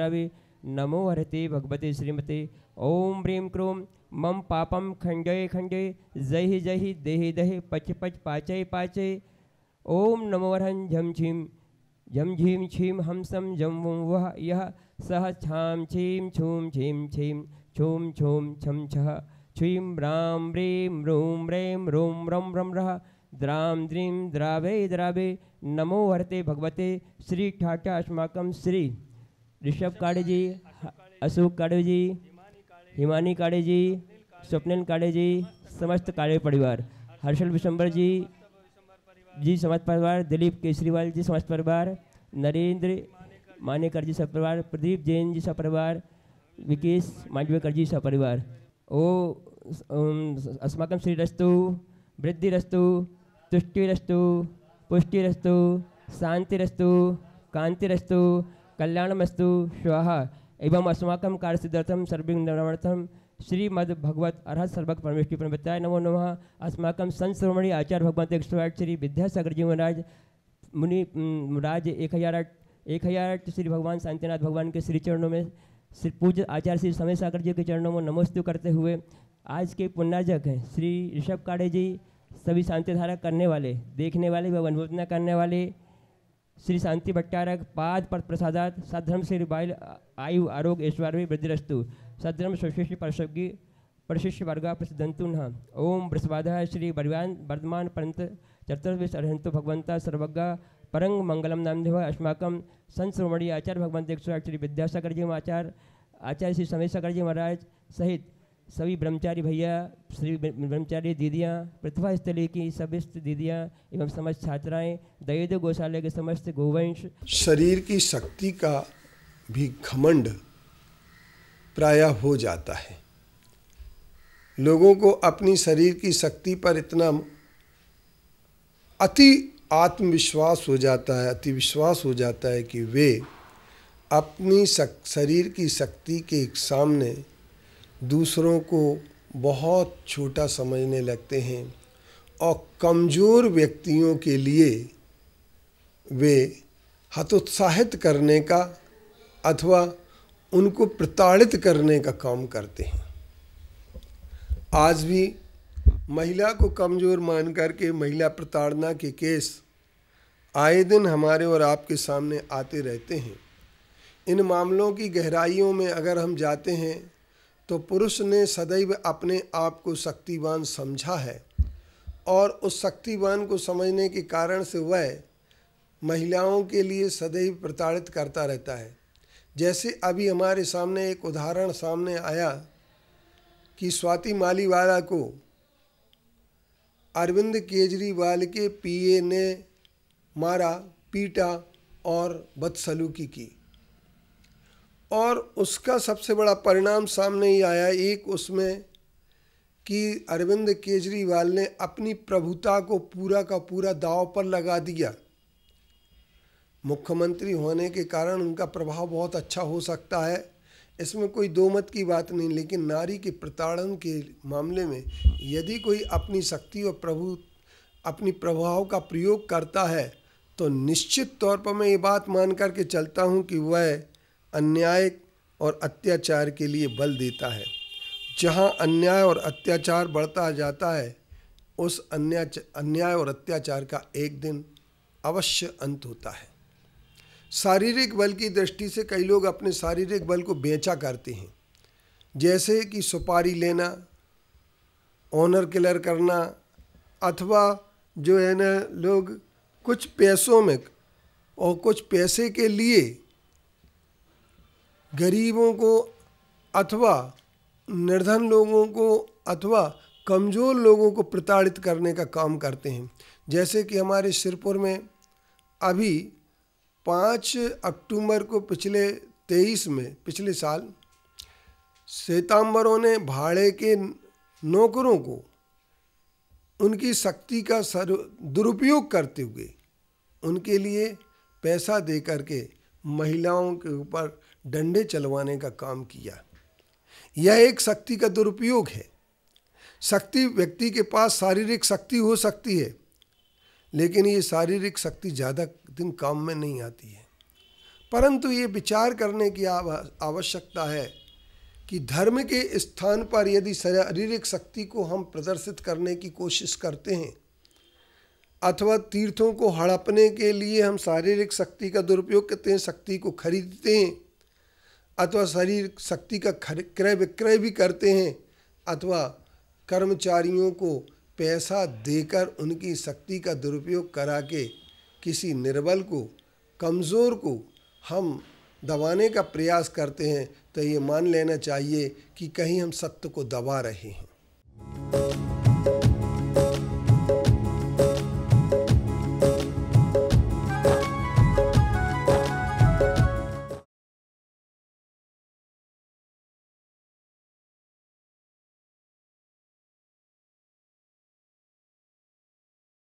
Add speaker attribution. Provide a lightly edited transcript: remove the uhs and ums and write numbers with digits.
Speaker 1: द्रावे नमो हरते भगवते श्रीमते। ओम ह्रीं क्रों मम पापम खंडय खंडय जहि जहि देहि देहि पच पच पाचय पाचय। ओम नमो हरं झम झीम छीम हमसम जम वह यह सह छाम छीम छूम छीम छीम छूम छूम छम छह छीम राम ह्रीं रूम रेम रोम रम रम रह द्राम द्रीं द्रावे द्रावे नमो हरते भगवते श्री ठाटा अस्माकम श्री ऋषभ काड़े जी, अशोक काड़े जी, हिमानी काड़े जी, स्वप्निल काड़े जी, समस्त काड़े परिवार, हर्षल विशंबर जी समस्त परिवार, दिलीप केसरीवाल जी समस्त परिवार, नरेंद्र मानेकर जी सब परिवार, प्रदीप जैन जी सब परिवार, विकेश मांडवेकर जी सब परिवार। ओ अस्माकं श्रीरस्तु वृद्धिरस्तु तुष्टिरस्तु पुष्टिरस्तु शांतिरस्तु कांतिरस्तु कल्याणमस्तु स्वाहा। एवं अस्माकं कार्यसिद्ध्यर्थं सर्वविघ्ननिवारणार्थं श्रीमद्भगवत अरहत सर्वज्ञ परमेश्वरी परमपिताय नमो नमः। अस्माकं संत शिरोमणि आचार्य भगवंत 108 श्री विद्यासागर जी महाराज मुनि राज 1008 श्री भगवान शांतिनाथ भगवान के श्री चरणों में श्री पूज्य आचार्य श्री समय सागर जी के चरणों में नमोस्तु करते हुए आज के पुण्याजक हैं श्री ऋषभ काड़े जी, सभी शांति धारा करने वाले, देखने वाले व अनुमोदना करने वाले श्री शांति भट्टारक पाद पर प्रसादात सद्धर्म श्री बाइल आयु आरोग्य ऐश्वर्य वृद्धिरस्तु सद्धर्म स्वशिष्य परशिष्य वर्गा प्रसिद्धंतु न। ओम बृहस्पतिः श्री वर्धमान पंत चतुर्विश अर्हंतु भगवंता सर्वज्ञ परंग मंगलम नामदेव। अस्माकं संत शिरोमणि आचार्य भगवंत 108 श्री विद्यासागर जी आचार्य श्री समय सागर जी महाराज सहित सभी ब्रह्मचारी भैया, श्री ब्रह्मचारी दीदियाँ, प्रतिभा स्थली की समस्त दीदियाँ एवं समस्त छात्राएं, दयोदय गौशाले के समस्त गोवंश।
Speaker 2: शरीर की शक्ति का भी घमंड प्रायः हो जाता है। लोगों को अपनी शरीर की शक्ति पर इतना अति आत्मविश्वास हो जाता है, अति विश्वास हो जाता है कि वे अपनी शरीर की शक्ति के सामने दूसरों को बहुत छोटा समझने लगते हैं और कमज़ोर व्यक्तियों के लिए वे हतोत्साहित करने का अथवा उनको प्रताड़ित करने का काम करते हैं। आज भी महिला को कमज़ोर मान करके महिला प्रताड़ना के केस आए दिन हमारे और आपके सामने आते रहते हैं। इन मामलों की गहराइयों में अगर हम जाते हैं तो पुरुष ने सदैव अपने आप को शक्तिवान समझा है और उस शक्तिवान को समझने के कारण से वह महिलाओं के लिए सदैव प्रताड़ित करता रहता है। जैसे अभी हमारे सामने एक उदाहरण सामने आया कि स्वाति मालीवाला को अरविंद केजरीवाल के पीए ने मारा, पीटा और बदसलूकी की और उसका सबसे बड़ा परिणाम सामने ही आया एक उसमें कि अरविंद केजरीवाल ने अपनी प्रभुता को पूरा का पूरा दांव पर लगा दिया। मुख्यमंत्री होने के कारण उनका प्रभाव बहुत अच्छा हो सकता है, इसमें कोई दो मत की बात नहीं, लेकिन नारी के प्रताड़न के मामले में यदि कोई अपनी शक्ति और अपनी प्रभाव का प्रयोग करता है तो निश्चित तौर पर मैं ये बात मान करके चलता हूँ कि वह अन्याय और अत्याचार के लिए बल देता है। जहाँ अन्याय और अत्याचार बढ़ता जाता है उस अन्याय और अत्याचार का एक दिन अवश्य अंत होता है। शारीरिक बल की दृष्टि से कई लोग अपने शारीरिक बल को बेचा करते हैं, जैसे कि सुपारी लेना, ऑनर किलर करना, अथवा जो है ना लोग कुछ पैसों में और कुछ पैसे के लिए गरीबों को अथवा निर्धन लोगों को अथवा कमज़ोर लोगों को प्रताड़ित करने का काम करते हैं। जैसे कि हमारे सिरपुर में अभी 5 अक्टूबर को पिछले साल श्वेतांबरों ने भाड़े के नौकरों को उनकी शक्ति का दुरुपयोग करते हुए उनके लिए पैसा दे करके महिलाओं के ऊपर डंडे चलवाने का काम किया। यह एक शक्ति का दुरुपयोग है। शक्ति व्यक्ति के पास शारीरिक शक्ति हो सकती है, लेकिन ये शारीरिक शक्ति ज़्यादा दिन काम में नहीं आती है। परंतु ये विचार करने की आवश्यकता है कि धर्म के स्थान पर यदि शारीरिक शक्ति को हम प्रदर्शित करने की कोशिश करते हैं अथवा तीर्थों को हड़पने के लिए हम शारीरिक शक्ति का दुरुपयोग करते हैं, शक्ति को खरीदते हैं अथवा शरीर शक्ति का क्रय विक्रय भी करते हैं अथवा कर्मचारियों को पैसा देकर उनकी शक्ति का दुरुपयोग करा के किसी निर्बल को, कमज़ोर को हम दबाने का प्रयास करते हैं, तो ये मान लेना चाहिए कि कहीं हम सत्य को दबा रहे हैं।